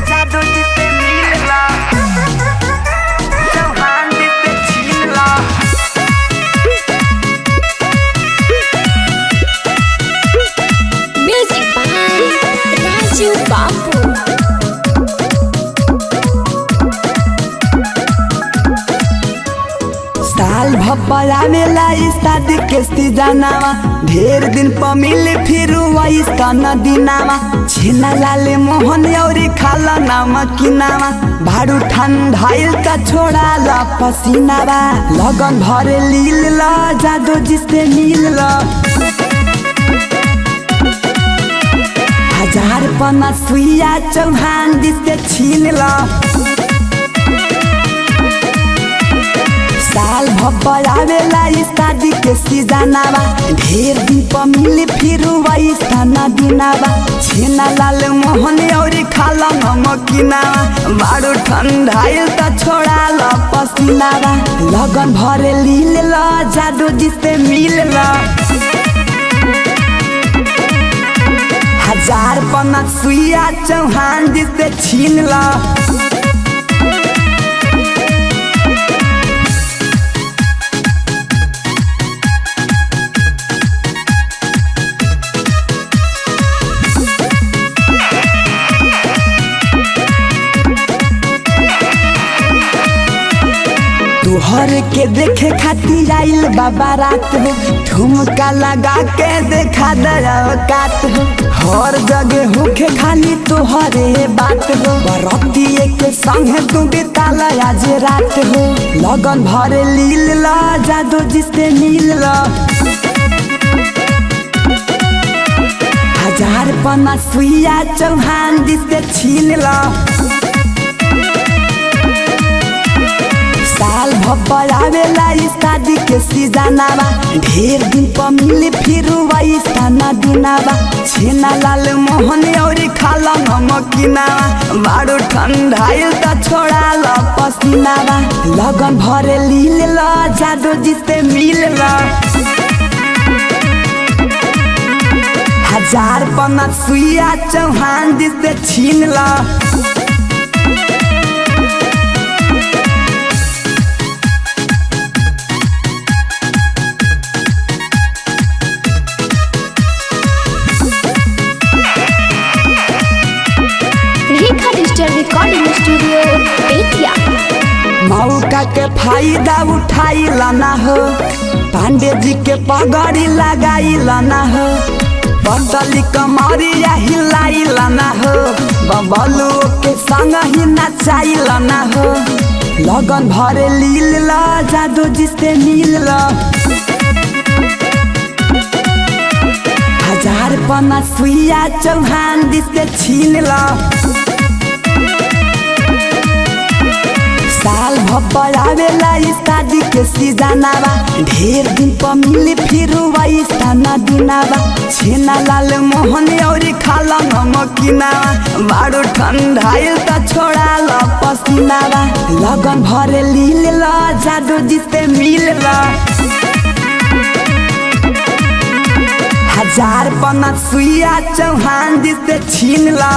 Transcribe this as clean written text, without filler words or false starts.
जादू जिसे मिलला चौहान जिसे छीनला Music by Raju Babu. साल भपला मेला शादी के सीजनावा ढेर दिन पर मिले फिर वैसा नदीनावा छीना लाले मोहन औरी खाला नमकीनावा भाड़ू ठंडाइल त छोड़ा ला पसीनावा लगन भरे लील ला जादू जिससे मिल ला हजार पना सुइया चौहान जिससे छीन ला साल भपलावेला शादी के सीजनावा ढेर दिन पर मिले फिर वैसा नदीनावा छेना लाल मोहन औरी खाला नमकीनावा बारू ठंडाइल त छोड़ा ला पसीनावा लगन भरे लील ला जादू जिससे मिल ला हजार पना सुइया चौहान जिससे छीन ला तुहर के देखे खातिर आइल बाबा रात हो ठुमका लगा के देखा दरकात हो हर जगह होके खाली तुहरे बात हो बरतिए के संग तू बिताला आज रात हो लगन भरे लील ला जादू जिससे मिल ला हजार पना सुइया चौहान जिससे छीन ला साल भपलावेला शादी के सीजनावा ढेर दिन पर मिले फिर वैसा नदीनावा छेना लाल मोहन औरी खाला नमकीनावा बारू ठंडाइल त छोड़ा ला पसीनावा लगन भरे लील ला जादू जिससे मिल ला हजार पना सुइया चौहान जिससे छीन ला Rekha Digital Recording Studio, Betia. मौका के फायदा उठाई लाना हो पांडे जी के पगड़ी लगाई लाना हो बदली कमरिया हिलाई लाना हो बबलू के संग ही नचाई लाना हो लगन भरे लील ला जादू जिससे मिल ला हजार पना सुइया चौहान जिससे छीन ला साल भपलावेला शादी के सीजनावा ढेर दिन पर मिले फिर वैसा नदीनावा छेना लाल मोहन औरी खाला नमकीनावा बारू ठंडाइल त छोड़ा ला पसीनावा लगन भरे लील ला जादू जिससे मिल ला हजार पना सुइया चौहान जिससे छीन ला।